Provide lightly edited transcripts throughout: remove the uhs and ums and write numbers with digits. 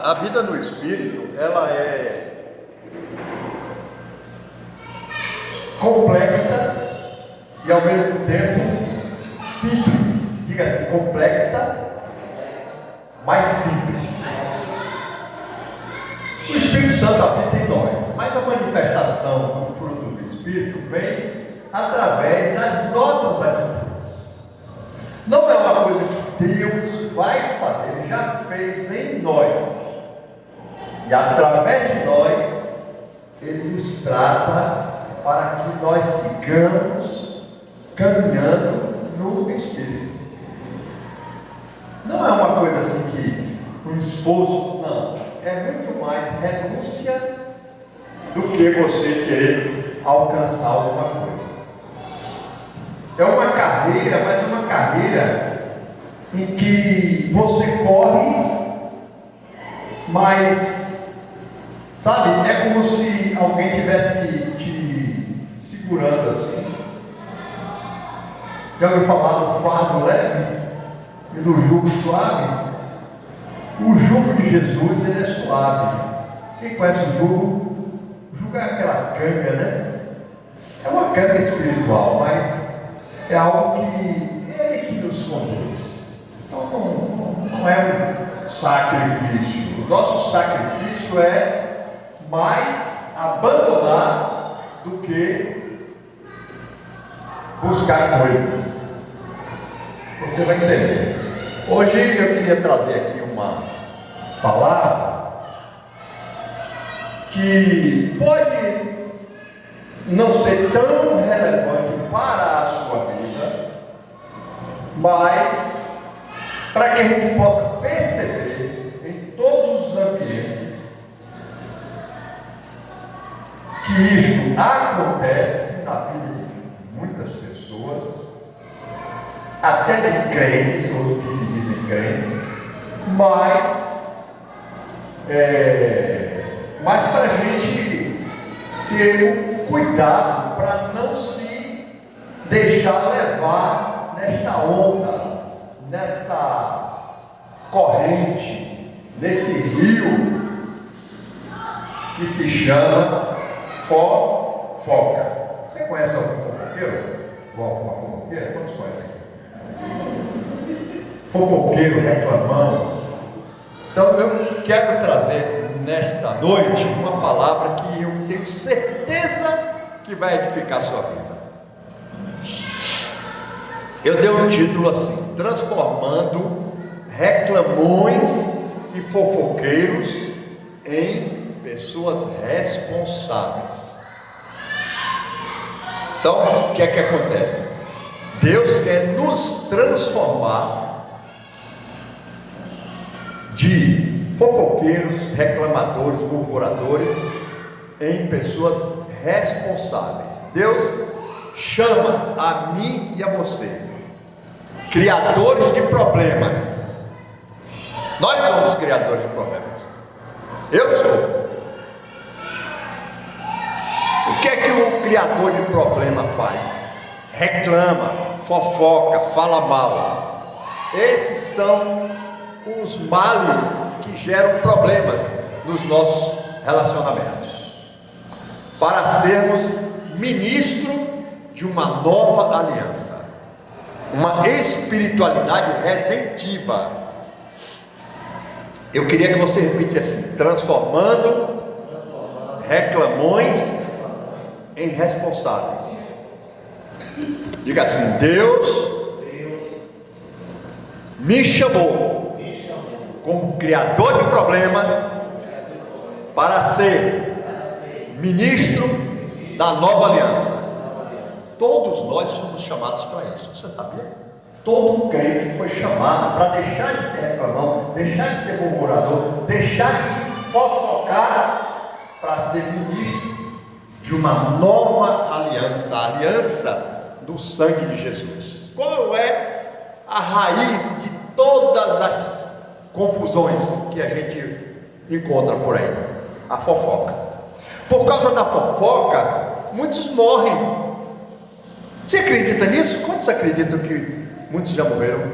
A vida no Espírito, ela é complexa e ao mesmo tempo simples. Diga assim, complexa, mas simples. O Espírito Santo habita em nós, mas a manifestação do fruto do Espírito vem através das nossas atitudes. Não é uma coisa que Deus vai fazer, Ele já fez em nós. E através de nós, Ele nos trata para que nós sigamos caminhando no Espírito. Não é uma coisa assim que um esforço, não. É muito mais renúncia do que você querer alcançar alguma coisa. É uma carreira, mas uma carreira em que você corre, mas sabe, é como se alguém tivesse te segurando assim. Já ouviu falar do fardo leve e do jugo suave? O jugo de Jesus, ele é suave. Quem conhece o jugo? O jugo é aquela canga, né? É uma canga espiritual, mas é algo que Ele que nos conduz. Então não é um sacrifício. O nosso sacrifício é mais abandonar do que buscar coisas. Você vai entender. Hoje eu queria trazer aqui uma palavra que pode não ser tão relevante para a sua vida, mas para que a gente possa perceber em todos os ambientes que isto acontece na vida de muitas pessoas, até de crentes, ou que se dizem crentes, mas para a gente ter um cuidado para não se deixar levar nesta onda, nessa corrente, nesse rio que se chama fofoca. Você conhece algum fofoqueiro? Ou alguma fofoqueira? Quantos conhecem? Fofoqueiro, reclamando. Então eu quero trazer nesta noite uma palavra que eu tenho certeza que vai edificar a sua vida. Eu dei um título assim: transformando reclamões e fofoqueiros em pessoas responsáveis. Então, o que é que acontece? Deus quer nos transformar de fofoqueiros, reclamadores, murmuradores em pessoas responsáveis. Deus chama a mim e a você, criadores de problemas. Nós somos criadores de problemas. Eu sou. O que é que o criador de problema faz? Reclama, fofoca, fala mal. Esses são os males que geram problemas nos nossos relacionamentos. Para sermos ministro de uma nova aliança, uma espiritualidade redentiva. Eu queria que você repetisse assim: transformando reclamões em responsáveis. Diga assim: Deus me chamou como criador de problema para ser ministro da nova aliança. Todos nós somos chamados para isso. Você sabia? Todo crente foi chamado para deixar de ser reclamão, deixar de ser murmurador, deixar de fofocar, para ser ministro de uma nova aliança, a aliança do sangue de Jesus. Qual é a raiz de todas as confusões que a gente encontra por aí? A fofoca. Por causa da fofoca, muitos morrem. Você acredita nisso? Quantos acreditam que muitos já morreram?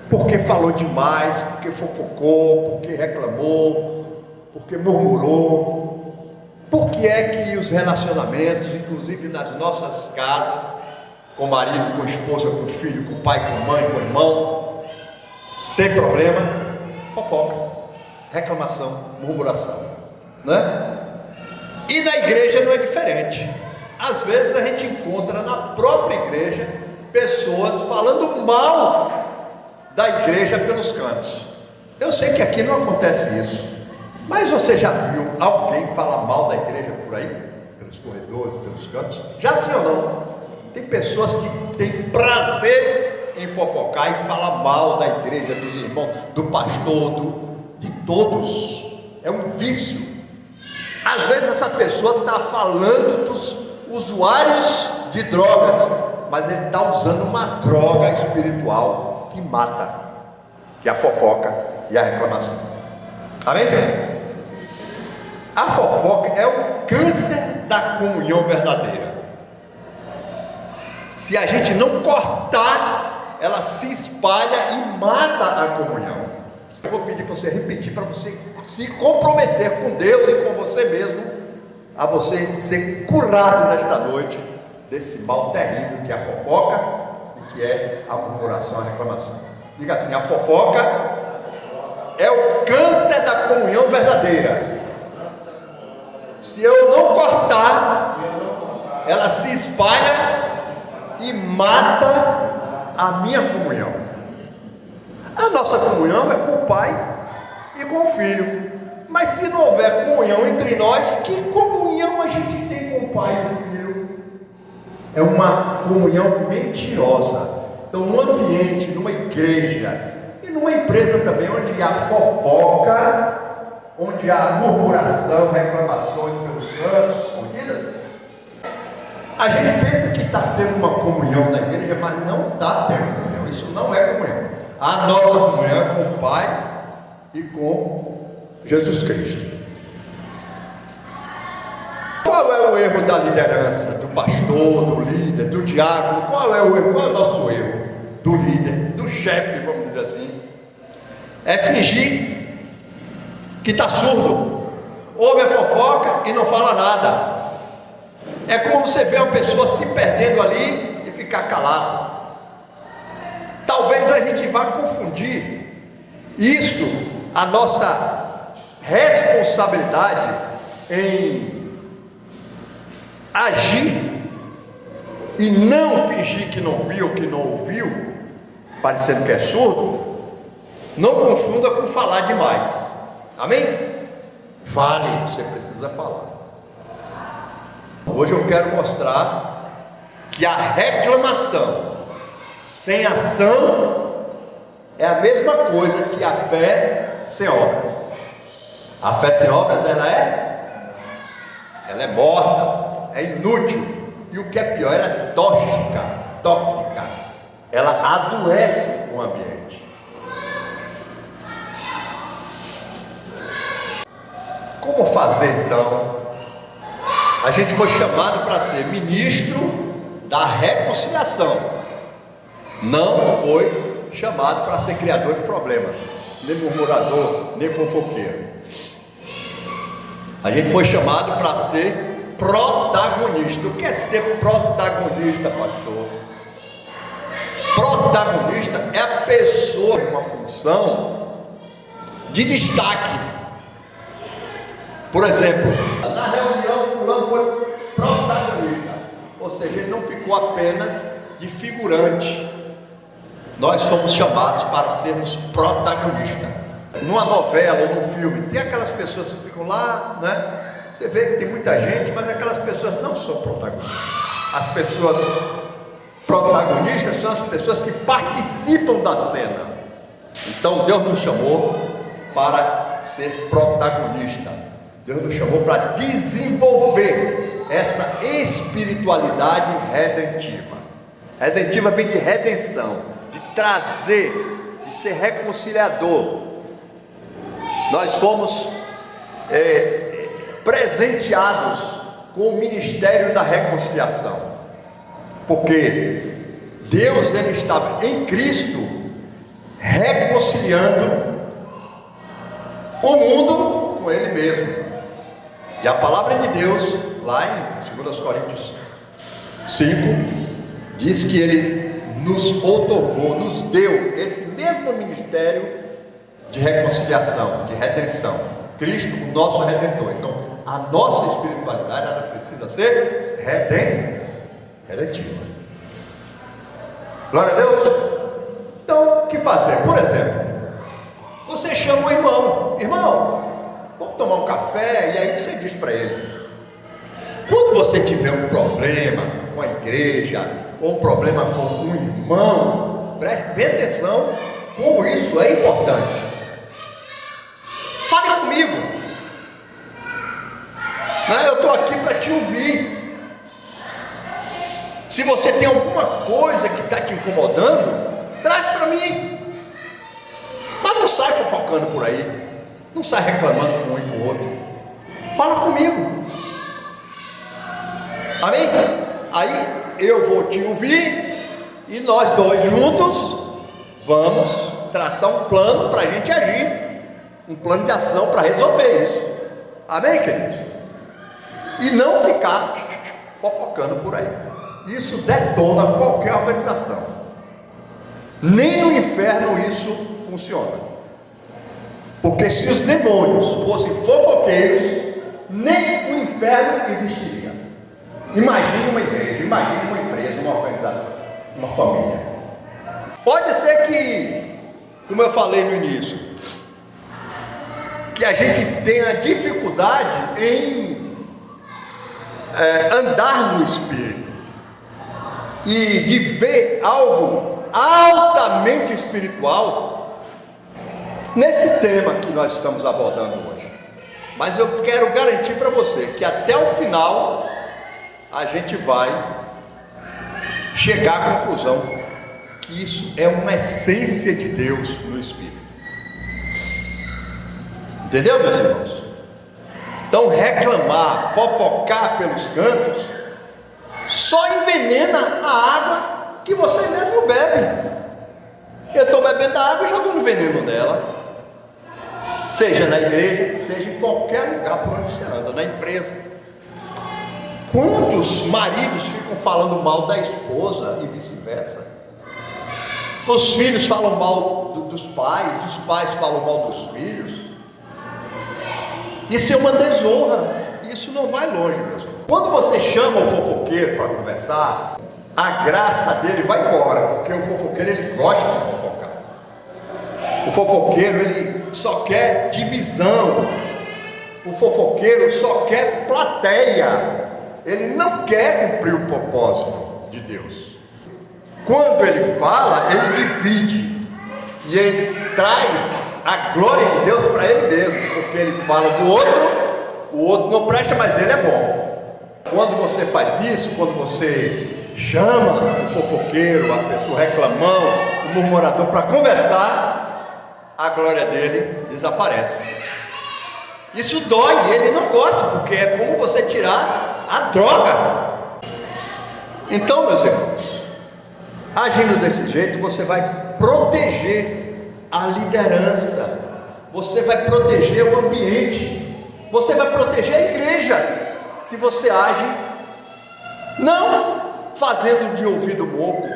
porque falou demais, porque fofocou, porque reclamou, porque murmurou. Por que é que os relacionamentos, inclusive nas nossas casas, com marido, com esposa, com filho, com pai, com mãe, com irmão, tem problema? Fofoca, reclamação, murmuração, né? E na igreja não é diferente. Às vezes a gente encontra na própria igreja pessoas falando mal da igreja pelos cantos. Eu sei que aqui não acontece isso, mas você já viu alguém falar mal da igreja por aí? Pelos corredores, pelos cantos? Já sim ou não? Tem pessoas que têm prazer em fofocar e falar mal da igreja, dos irmãos, do pastor, de todos. É um vício. Às vezes essa pessoa está falando dos usuários de drogas, mas ele está usando uma droga espiritual que mata, que é a fofoca e a reclamação. Amém? A fofoca é o câncer da comunhão verdadeira. Se a gente não cortar, ela se espalha e mata a comunhão. Eu vou pedir para você repetir, para você se comprometer com Deus e com você mesmo, a você ser curado nesta noite desse mal terrível que é a fofoca e que é a murmuração, a reclamação. Diga assim: a fofoca é o câncer da comunhão verdadeira. Se eu não cortar, ela se espalha e mata a minha comunhão. A nossa comunhão é com o Pai e com o Filho. Mas se não houver comunhão entre nós, que comunhão a gente tem com o Pai e o Filho? É uma comunhão mentirosa. Então, num ambiente, numa igreja e numa empresa também, onde há fofoca, onde há murmuração, reclamações pelos cantos, escondidas, a gente pensa que está tendo uma comunhão na igreja, mas não está tendo comunhão. Isso não é comunhão. A nossa comunhão é com o Pai e com Jesus Cristo. Qual é o erro da liderança, do pastor, do líder, do diácono? Qual é o erro? Qual é o nosso erro? Do líder, do chefe, vamos dizer assim. É fingir que está surdo, ouve a fofoca e não fala nada. É como você vê uma pessoa se perdendo ali e ficar calado. Talvez a gente vá confundir isto, a nossa responsabilidade em agir e não fingir que não viu, que não ouviu, parecendo que é surdo. Não confunda com falar demais. Amém? Fale, você precisa falar. Hoje eu quero mostrar que a reclamação sem ação é a mesma coisa que a fé sem obras. A fé sem obras, ela é morta, é inútil, e o que é pior, ela é tóxica, ela adoece o ambiente. Como fazer então? A gente foi chamado para ser ministro da reconciliação, não foi chamado para ser criador de problema, nem murmurador, nem fofoqueiro. A gente foi chamado para ser protagonista. O que é ser protagonista, pastor? Protagonista é a pessoa com uma função de destaque. Por exemplo, na reunião fulano foi protagonista, ou seja, ele não ficou apenas de figurante. Nós somos chamados para sermos protagonistas. Numa novela ou num filme, tem aquelas pessoas que ficam lá, né? Você vê que tem muita gente, mas aquelas pessoas não são protagonistas. As pessoas protagonistas são as pessoas que participam da cena. Então Deus nos chamou para ser protagonista. Deus nos chamou para desenvolver essa espiritualidade redentiva. Redentiva vem de redenção, de trazer, de ser reconciliador. Nós fomos presenteados com o ministério da reconciliação, porque Deus, ele estava em Cristo reconciliando o mundo com ele mesmo. E a palavra de Deus, lá em 2 Coríntios 5, diz que ele nos outorgou, nos deu esse mesmo ministério de reconciliação, de redenção. Cristo, o nosso Redentor. Então, a nossa espiritualidade, ela precisa ser redentiva. Glória a Deus. Então, o que fazer? Por exemplo, você chama o irmão, vamos tomar um café, e aí você diz para ele: quando você tiver um problema com a igreja, ou um problema com um irmão, preste bem atenção como isso é importante. Fale comigo, eu estou aqui para te ouvir. Se você tem alguma coisa que está te incomodando, traz para mim. Mas não sai fofocando por aí, não sai reclamando com um e com o outro. Fala comigo. Amém? Aí eu vou te ouvir e nós dois juntos vamos traçar um plano para a gente agir, um plano de ação para resolver isso. Amém, queridos? E não ficar fofocando por aí. Isso detona qualquer organização. Nem no inferno isso funciona. Porque se os demônios fossem fofoqueiros, nem o inferno existiria. Imagine uma igreja, imagine uma empresa, uma organização, uma família. Pode ser que, como eu falei no início, que a gente tenha dificuldade em andar no Espírito e de ver algo altamente espiritual nesse tema que nós estamos abordando hoje. Mas eu quero garantir para você que até o final a gente vai chegar à conclusão que isso é uma essência de Deus no Espírito. Entendeu, meus irmãos? Então, reclamar, fofocar pelos cantos, só envenena a água que você mesmo bebe. Eu estou bebendo a água e jogando veneno nela. Seja na igreja, seja em qualquer lugar por onde você anda, na empresa. Quantos maridos ficam falando mal da esposa e vice-versa? Os filhos falam mal dos pais, os pais falam mal dos filhos. Isso é uma desonra. Isso não vai longe, meus irmãos. Quando você chama o fofoqueiro para conversar, a graça dele vai embora, porque o fofoqueiro, ele gosta de fofocar. O fofoqueiro, ele só quer divisão. O fofoqueiro só quer plateia. Ele não quer cumprir o propósito de Deus. Quando ele fala, ele divide. E ele traz a glória de Deus para ele mesmo. Porque ele fala do outro, o outro não presta, mas ele é bom. Quando você faz isso, quando você chama o fofoqueiro, a pessoa reclamão, o murmurador para conversar, a glória dele desaparece. Isso dói, ele não gosta, porque é como você tirar a droga. Então, meus irmãos, agindo desse jeito, você vai proteger a liderança, você vai proteger o ambiente, você vai proteger a igreja, se você age não fazendo de ouvido moco.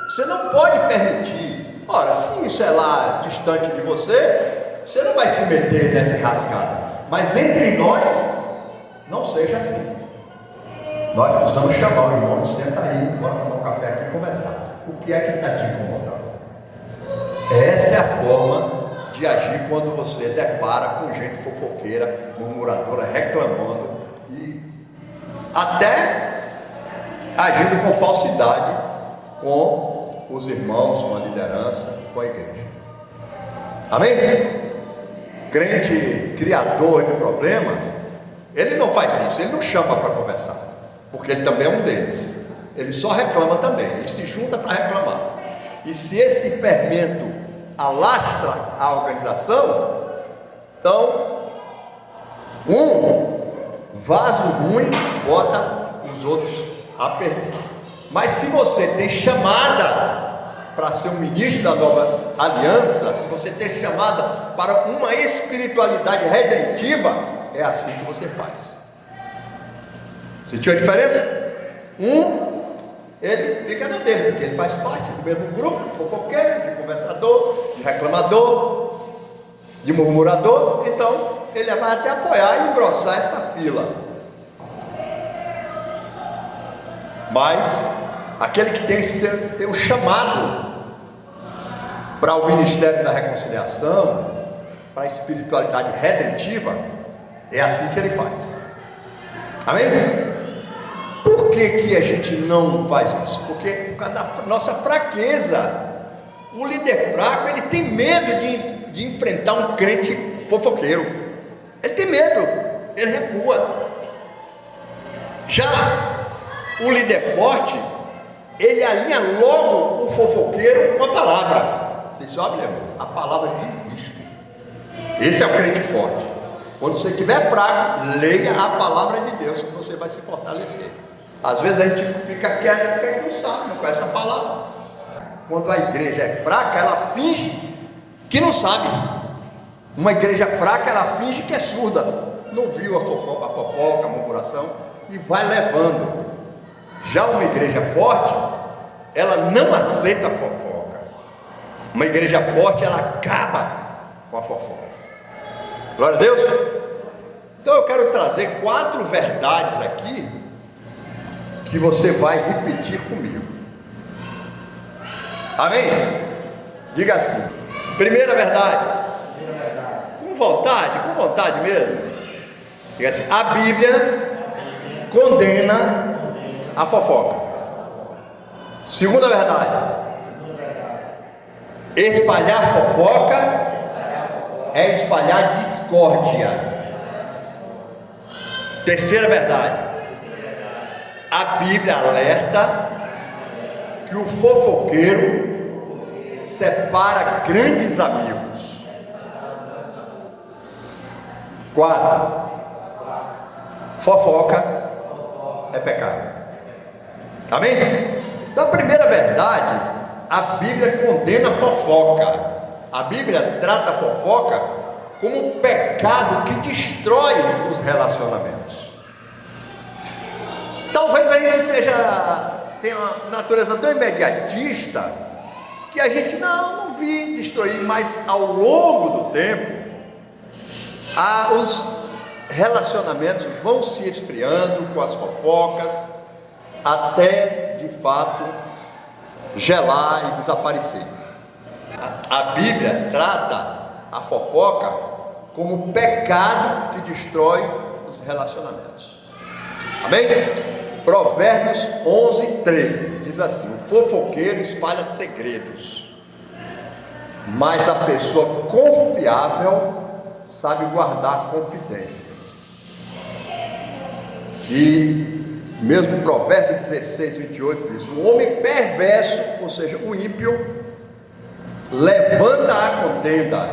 Você não pode permitir. Ora, se isso é lá distante de você, você não vai se meter nessa enrascada. Mas entre nós, não seja assim. Nós precisamos chamar o irmão, senta aí, bora tomar um café aqui e conversar. O que é que está te incomodando? Essa é a forma de agir quando você depara com gente fofoqueira, murmuradora, reclamando e até agindo com falsidade com os irmãos, com a liderança, com a igreja. Amém? Crente criador de problema, ele não faz isso, ele não chama para conversar, porque ele também é um deles. Ele só reclama também, ele se junta para reclamar. E se esse fermento alastra a organização, então um vaso ruim bota os outros a perder. Mas se você tem chamada para ser um ministro da nova aliança, se você ter chamada para uma espiritualidade redentiva, é assim que você faz. Sentiu a diferença? Ele fica na dele, porque ele faz parte do mesmo grupo, de fofoqueiro, de conversador, de reclamador, de murmurador. Então ele vai até apoiar e engrossar essa fila. Mas aquele que tem um chamado para o ministério da reconciliação, para a espiritualidade redentiva, é assim que ele faz. Amém? Por que a gente não faz isso? Porque por causa da nossa fraqueza. O líder fraco, ele tem medo de enfrentar um crente fofoqueiro. Ele tem medo, ele recua. Já o líder forte, ele alinha logo o fofoqueiro com a palavra. Vocês sabem, a palavra diz isto. Esse é o crente forte. Quando você estiver fraco, leia a palavra de Deus, que você vai se fortalecer. Às vezes a gente fica quieto porque não sabe, não conhece a palavra. Quando a igreja é fraca, ela finge que não sabe. Uma igreja fraca, ela finge que é surda. Não viu a fofoca, a murmuração, e vai levando. Já uma igreja forte, ela não aceita a fofoca. Uma igreja forte, ela acaba com a fofoca. Glória a Deus. Então eu quero trazer 4 verdades aqui que você vai repetir comigo. Amém? Diga assim. Primeira verdade. Com vontade mesmo. Diga assim: a Bíblia condena a fofoca. Segunda verdade. Espalhar fofoca é espalhar discórdia. Terceira verdade. A Bíblia alerta que o fofoqueiro separa grandes amigos. 4. Fofoca é pecado. Amém? Então a primeira verdade, a Bíblia condena a fofoca. A Bíblia trata a fofoca como um pecado que destrói os relacionamentos. Talvez a gente tenha uma natureza tão imediatista que a gente não vi destruir, mas ao longo do tempo os relacionamentos vão se esfriando com as fofocas até de fato gelar e desaparecer. A Bíblia trata a fofoca como um pecado que destrói os relacionamentos. Amém? Provérbios 11:13 diz assim: o fofoqueiro espalha segredos, mas a pessoa confiável sabe guardar confidências. E mesmo Provérbio 16:28 diz: o homem perverso, ou seja, o ímpio, levanta a contenda,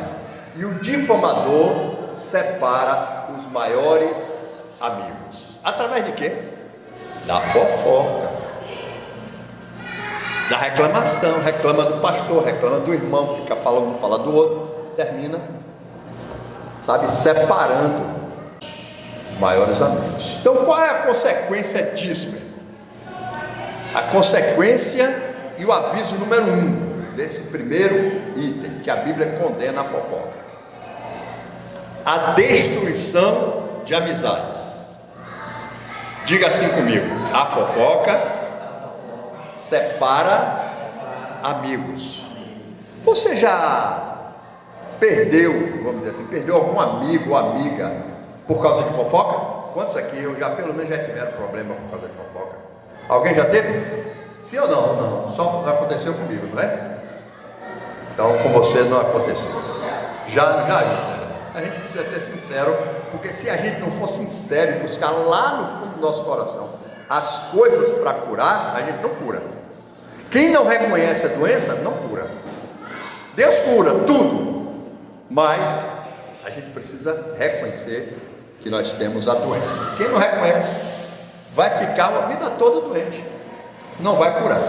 e o difamador separa os maiores amigos. Através de quê? Da fofoca, da reclamação. Reclama do pastor, reclama do irmão, fica falando, fala do outro, termina, sabe, separando os maiores amigos. Então qual é a consequência disso, meu irmão? A consequência e o aviso número 1 desse primeiro item, que a Bíblia condena a fofoca: a destruição de amizades. Diga assim comigo: a fofoca separa amigos. Você já perdeu, vamos dizer assim, perdeu algum amigo ou amiga por causa de fofoca? Quantos aqui pelo menos já tiveram problema por causa de fofoca? Alguém já teve? Sim ou não? Não, só aconteceu comigo, não é? Então com você não aconteceu. Já Gisela? A gente precisa ser sincero, porque se a gente não for sincero e buscar lá no fundo do nosso coração as coisas para curar, a gente não cura. Quem não reconhece a doença, não cura. Deus cura tudo, mas a gente precisa reconhecer que nós temos a doença. Quem não reconhece, vai ficar a vida toda doente, não vai curar.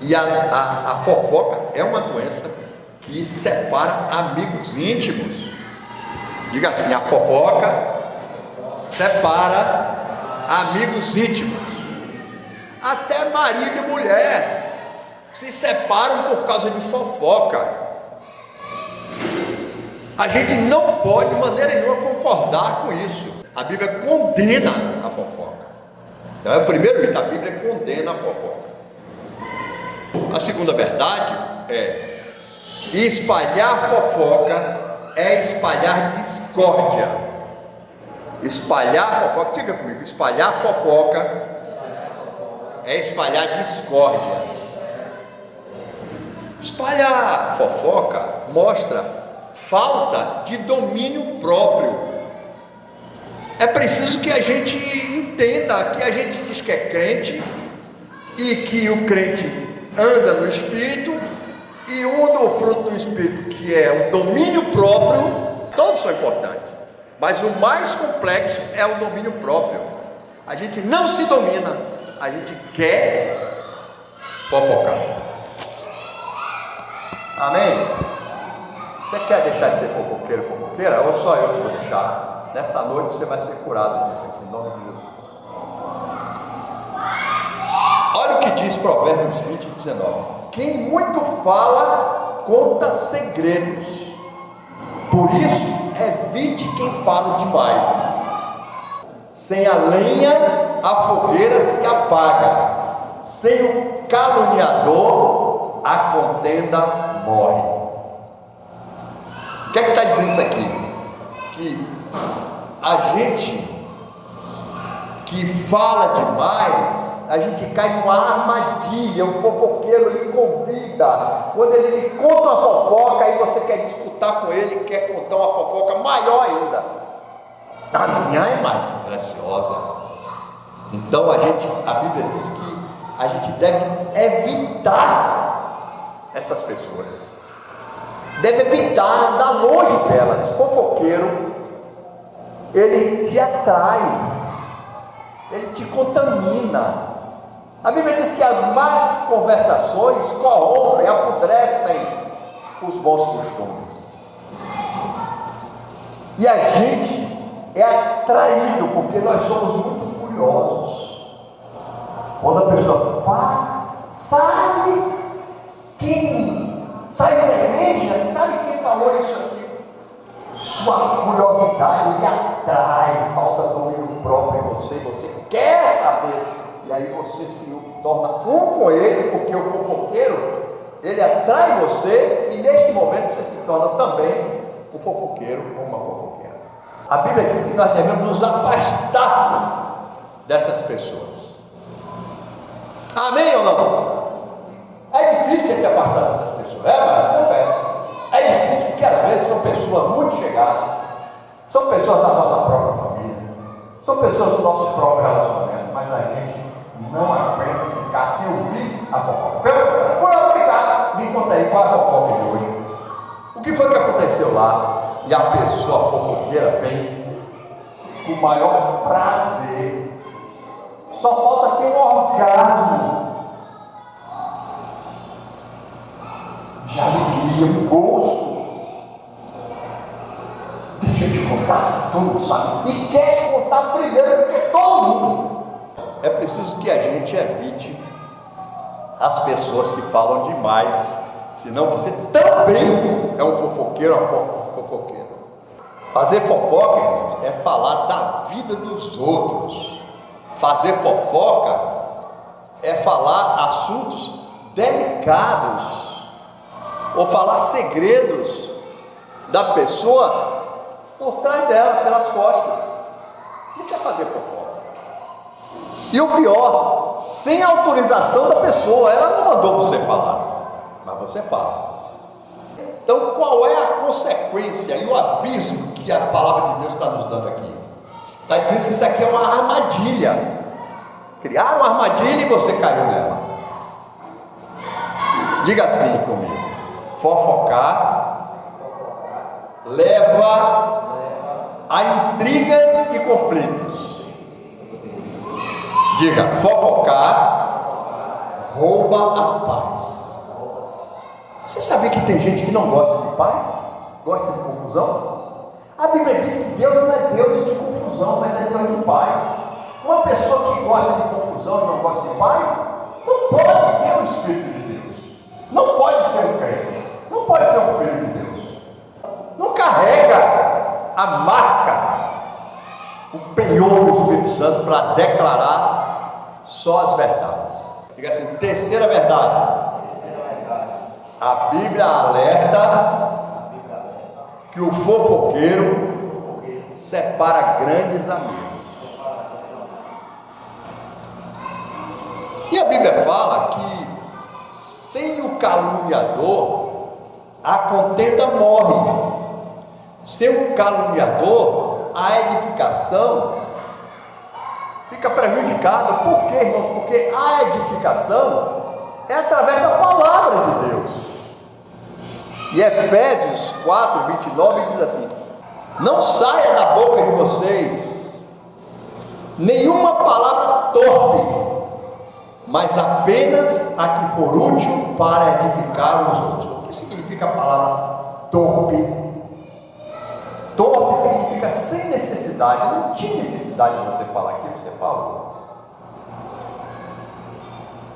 E a fofoca é uma doença que separa amigos íntimos. Diga assim: a fofoca separa amigos íntimos. Até marido e mulher se separam por causa de fofoca. A gente não pode de maneira nenhuma concordar com isso. A Bíblia condena a fofoca. Então, é o primeiro item, a Bíblia condena a fofoca. A segunda verdade é: espalhar fofoca é espalhar discórdia. Espalhar fofoca, diga comigo: espalhar fofoca é espalhar discórdia. Espalhar fofoca mostra falta de domínio próprio. É preciso que a gente entenda que a gente diz que é crente e que o crente anda no Espírito, e um do fruto do Espírito, que é o domínio próprio. Todos são importantes, mas o mais complexo é o domínio próprio. A gente não se domina, a gente quer fofocar. Amém? Você quer deixar de ser fofoqueiro, fofoqueira? Ou só eu que vou deixar? Nesta noite você vai ser curado disso aqui, em nome de Jesus. Olha o que diz Provérbios 20:19. Quem muito fala, conta segredos. Por isso, evite quem fala demais. Sem a lenha, a fogueira se apaga. Sem o caluniador, a contenda morre. O que é que está dizendo isso aqui? Que a gente que fala demais, a gente cai numa armadilha. O fofoqueiro lhe convida. Quando ele lhe conta uma fofoca, aí você quer disputar com ele, quer contar uma fofoca maior ainda. A minha é mais preciosa. Então a Bíblia diz que a gente deve evitar essas pessoas. Deve evitar, andar longe delas. Fofoqueiro, ele te atrai, ele te contamina. A Bíblia diz que as más conversações corrompem, apodrecem os bons costumes. E a gente é atraído porque nós somos muito curiosos. Quando a pessoa fala, sabe quem saiu da igreja, sabe quem falou isso aqui? Sua curiosidade lhe atrai, falta domínio próprio em você, você quer saber, e aí você se torna um com ele, porque o fofoqueiro, ele atrai você, e neste momento você se torna também um fofoqueiro ou uma fofoqueira. A Bíblia diz que nós devemos nos afastar dessas pessoas. Amém ou não? É difícil se afastar dessas pessoas, mas confesso, é difícil porque às vezes são pessoas muito chegadas, são pessoas da nossa própria família, são pessoas do nosso próprio relacionamento, mas a gente não aguenta ficar sem ouvir a fofoca. Foi explicar, me conta aí qual é a fofoca de hoje. O que foi que aconteceu lá? E a pessoa fofoqueira vem com o maior prazer, só falta ter um orgasmo de alegria, um gosto. Deixa eu te contar, tudo sabe, e quer contar primeiro porque todo mundo. É preciso que a gente evite as pessoas que falam demais, senão você também é um fofoqueiro ou uma fofoqueira. Fazer fofoca, irmãos, é falar da vida dos outros. Fazer fofoca é falar assuntos delicados, ou falar segredos da pessoa por trás dela, pelas costas. Isso é fazer fofoca. E o pior, sem autorização da pessoa, ela não mandou você falar, mas você fala. Então, qual é a consequência e o aviso que a palavra de Deus está nos dando aqui? Está dizendo que isso aqui é uma armadilha. Criaram uma armadilha e você caiu nela. Diga assim comigo: fofocar leva a intrigas e conflitos. Diga: fofocar rouba a paz. Você sabia que tem gente que não gosta de paz? Gosta de confusão? A Bíblia diz que Deus não é Deus de confusão, mas é Deus de paz. Uma pessoa que gosta de confusão e não gosta de paz, não pode ter o Espírito de Deus. Não pode ser um crente. Não pode ser um filho de Deus. Não carrega a marca, o penhor do Espírito Santo para declarar só as verdades. Diga assim, terceira verdade. A Bíblia alerta que o fofoqueiro separa grandes amigos. E a Bíblia fala que sem o caluniador a contenda morre. Sem o caluniador a edificação fica prejudicada. Por quê, irmãos? Porque a edificação é através da palavra de Deus. E Efésios 4:29 diz assim: não saia da boca de vocês nenhuma palavra torpe, mas apenas a que for útil para edificar os outros. O que significa a palavra torpe? Torpe significa sem necessidade. Não tinha necessidade de você falar aquilo que você falou.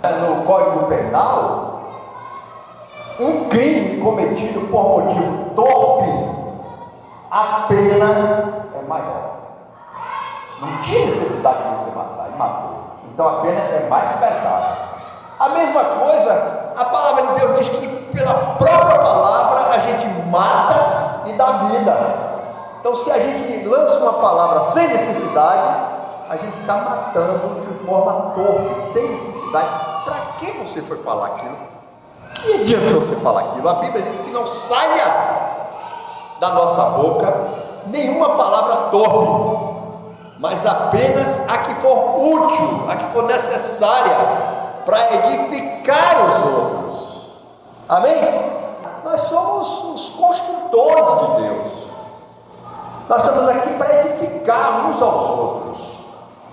No Código Penal, um crime cometido por motivo torpe, a pena é maior. Não tinha necessidade de você matar, e matou. Então a pena é mais pesada. A mesma coisa, a palavra de Deus diz que pela própria palavra a gente mata e dá vida. Então se a gente lança uma palavra sem necessidade, a gente está matando de forma torpe, sem necessidade. Para que você foi falar aquilo? Que adiantou você falar aquilo? A Bíblia diz que não saia da nossa boca nenhuma palavra torpe, mas apenas a que for útil, a que for necessária para edificar os outros. Amém? Nós somos os construtores de Deus. Nós estamos aqui para edificar uns aos outros.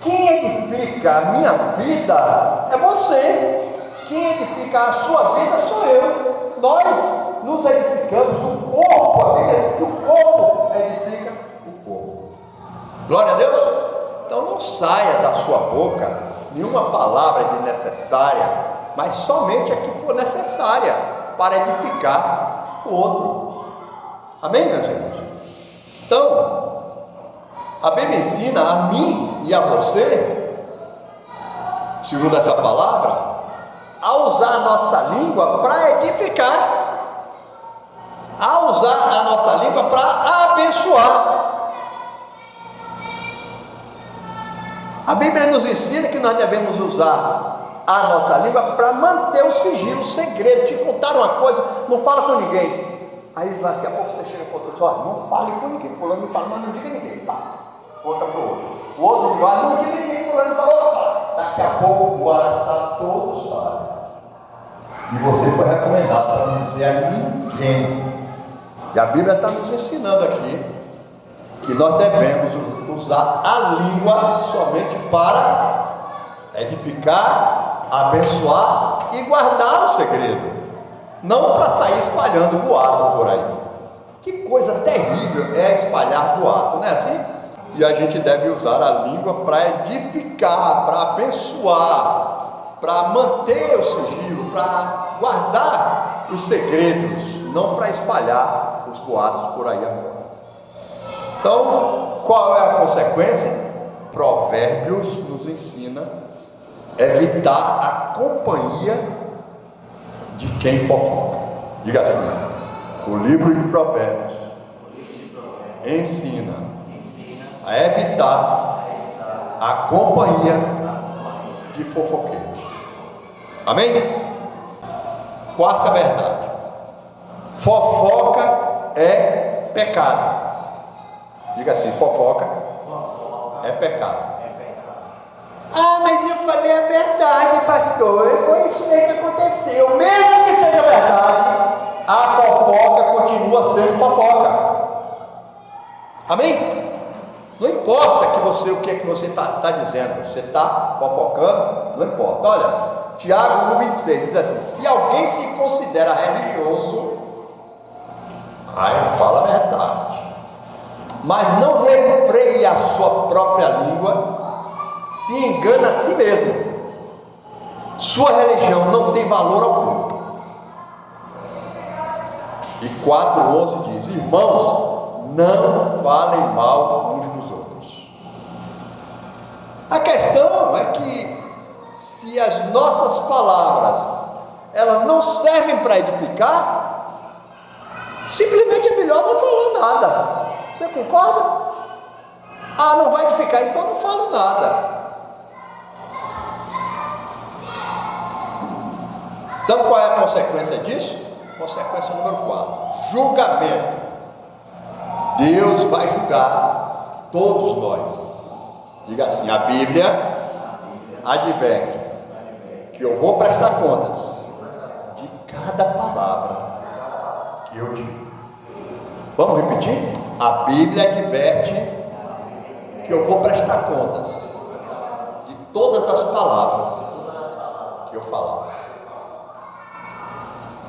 Quem edifica a minha vida é você. Quem edifica a sua vida sou eu. Nós nos edificamos o corpo. A Bíblia diz que o corpo edifica o corpo. Glória a Deus. Então não saia da sua boca nenhuma palavra desnecessária, mas somente a que for necessária para edificar o outro. Amém, minha gente? Então, a Bíblia ensina a mim e a você, segundo essa palavra, a usar a nossa língua para edificar, a usar a nossa língua para abençoar. A Bíblia nos ensina que nós devemos usar a nossa língua para manter o sigilo, o segredo. Te contar uma coisa, não fala com ninguém. Aí daqui a pouco você chega para o outro e diz: ó, não fale com ninguém. Fulano me fala, mas não diga ninguém. Tá. Conta para o outro. O outro diz: ó, não diga ninguém. Fulano falou. Tá. Daqui a pouco o araçá todo sabe. E você foi recomendado para não dizer a ninguém. E a Bíblia está nos ensinando aqui que nós devemos usar a língua somente para edificar, abençoar e guardar o segredo, não para sair espalhando boato por aí. Que coisa terrível é espalhar boato, não é assim? E a gente deve usar a língua para edificar, para abençoar, para manter o sigilo, para guardar os segredos, não para espalhar os boatos por aí afora. Então, qual é a consequência? Provérbios nos ensina a evitar a companhia de quem fofoca. Diga assim: o livro de Provérbios ensina a evitar a companhia de fofoqueiros. Amém? Quarta verdade: fofoca é pecado. Diga assim: fofoca é pecado. Ah, mas eu falei a verdade, pastor. Foi isso mesmo que aconteceu. Mesmo que seja verdade, a fofoca continua sendo fofoca. Amém? Não importa que você, o que é que você está dizendo. Você está fofocando, não importa. Olha, Tiago 1,26 diz assim: se alguém se considera religioso, fala a verdade, mas não refreia a sua própria língua, se engana a si mesmo. Sua religião não tem valor algum. E 4,11 diz: irmãos, não falem mal uns dos outros. A questão é que se as nossas palavras elas não servem para edificar, simplesmente é melhor não falar nada. Você concorda? Não vai edificar, então não falo nada. Então qual é a consequência disso? Consequência número 4: julgamento. Deus vai julgar todos nós. Diga assim: a Bíblia adverte que eu vou prestar contas de cada palavra que eu digo. Vamos repetir? A Bíblia adverte que eu vou prestar contas de todas as palavras que eu falar.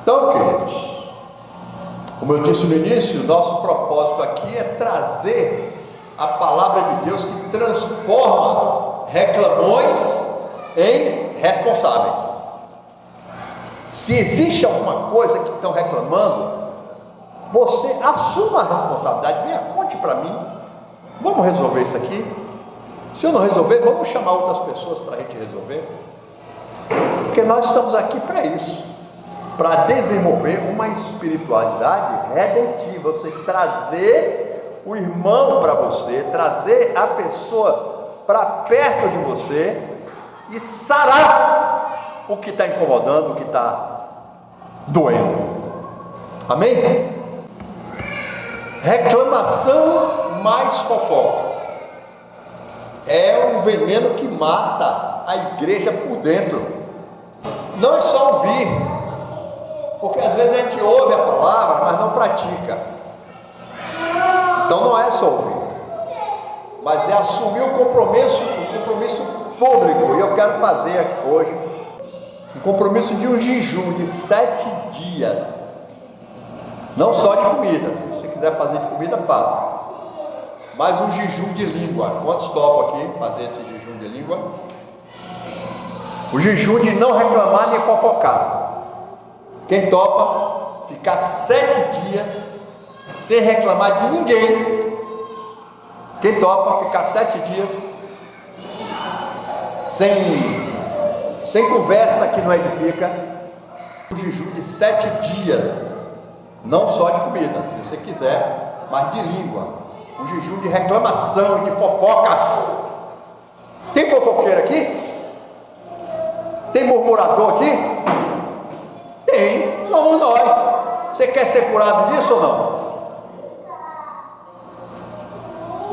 Então, queridos, como eu disse no início, o nosso propósito aqui é trazer a palavra de Deus que transforma reclamões em responsáveis. Se existe alguma coisa que estão reclamando, você assuma a responsabilidade. Venha, conte para mim. Vamos resolver isso aqui. Se eu não resolver, vamos chamar outras pessoas para a gente resolver. Porque nós estamos aqui para isso, para desenvolver uma espiritualidade redentiva. Você trazer o irmão para você, trazer a pessoa para perto de você e sarar o que está incomodando, o que está doendo. Amém? Reclamação mais fofoca é um veneno que mata a igreja por dentro. Não é só ouvir, porque às vezes a gente ouve a palavra, mas não pratica. Então não é só ouvir, mas é assumir o compromisso público. E eu quero fazer hoje um compromisso de um jejum de 7 dias, não só de comida. Se você quiser fazer de comida, faça, mas um jejum de língua. Quantos topam aqui fazer esse jejum de língua? O jejum de não reclamar nem fofocar. Quem topa ficar 7 dias sem reclamar de ninguém? Quem topa ficar 7 dias sem conversa que não edifica? Um jejum de 7 dias, não só de comida, se você quiser, mas de língua. Um jejum de reclamação e de fofocas. Tem fofoqueiro aqui? Tem murmurador aqui? Tem, somos nós. Você quer ser curado disso ou não?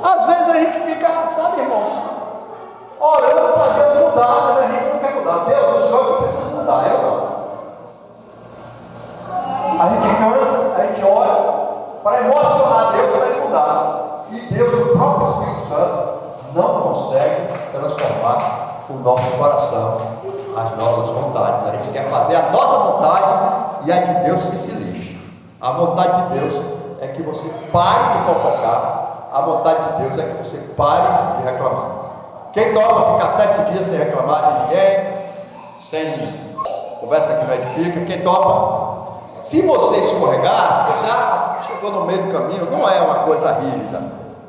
Às vezes a gente fica, sabe, irmãos, orando para Deus mudar, mas a gente não quer mudar. Deus, o Senhor que precisa mudar, eu não. A gente canta, a gente ora para emocionar Deus para Ele mudar. E Deus, o próprio Espírito Santo, não consegue transformar o nosso coração, as nossas vontades. A gente quer fazer a nossa vontade e a de Deus que se lixe. A vontade de Deus é que você pare de fofocar. A vontade de Deus é que você pare de reclamar. Quem topa ficar 7 dias sem reclamar de ninguém, sem conversa que não edifica? Quem topa? Se você escorregar, se você chegou no meio do caminho, não é uma coisa rígida,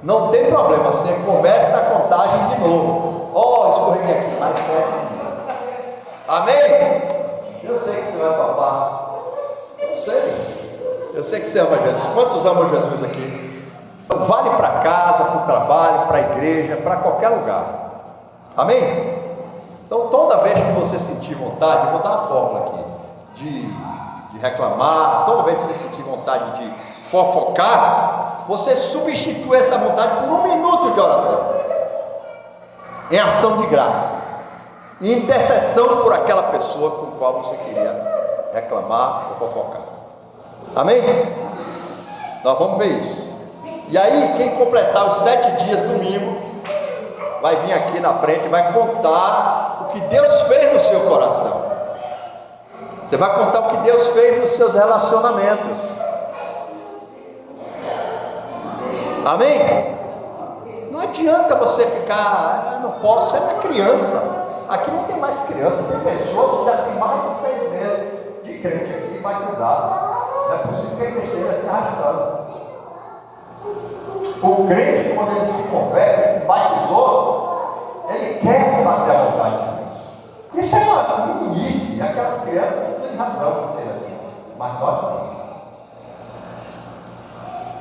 não tem problema, você começa a contagem de novo. Escorreguei aqui, mais 7 dias. Amém? Eu sei que você vai topar. Eu sei que você ama Jesus. Quantos amam Jesus aqui? Vale para casa, para o trabalho, para a igreja, para qualquer lugar. Amém? Então toda vez que você sentir vontade, eu vou dar a fórmula aqui de reclamar, toda vez que você sentir vontade de fofocar, você substitui essa vontade por 1 minuto de oração, em ação de graças, em intercessão por aquela pessoa com a qual você queria reclamar ou fofocar. Amém? Nós vamos ver isso. E aí, quem completar os 7 dias domingo, vai vir aqui na frente e vai contar o que Deus fez no seu coração. Você vai contar o que Deus fez nos seus relacionamentos. Amém? Não adianta você ficar, não posso, é da criança. Aqui não tem mais criança, tem pessoas que já têm mais de 6 meses de crente aqui batizado. Não é possível que ele esteja se arrastando. O crente, quando ele se converte, ele se batizou, ele quer fazer a vontade de Deus. Isso é uma meninice, e aquelas crianças têm razão de ser assim, mas nós não.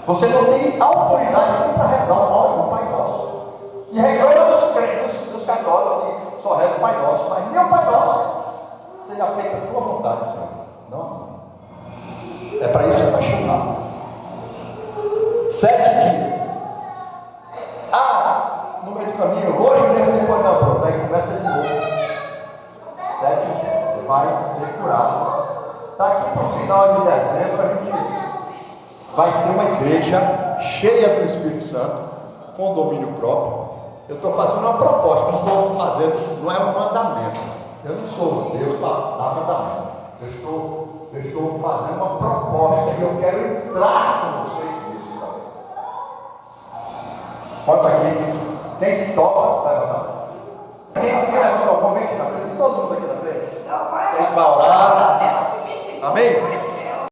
Você não tem autoridade nem para rezar o Pai Nosso. E reclama dos crentes, dos católicos, que só reza o Pai Nosso, mas nem o Pai Nosso. Seja feita a tua vontade, Senhor. Não. É para isso que você vai chamar. 7 dias. No meio do caminho, hoje mesmo você pode dar pronto, aí começa de novo. 7 dias. Você vai ser curado. Daqui para o final de dezembro, a gente vai ser uma igreja cheia do Espírito Santo, com domínio próprio. Eu estou fazendo uma proposta, não estou fazendo, não é um mandamento. Eu não sou Deus para dar mandamento. Eu estou fazendo uma proposta e eu quero entrar com vocês nisso também. Pode aqui. Quem toca, vai levantar. Quem levanta o pão, vem aqui na frente. Todo mundo aqui na frente. Quem vai orar,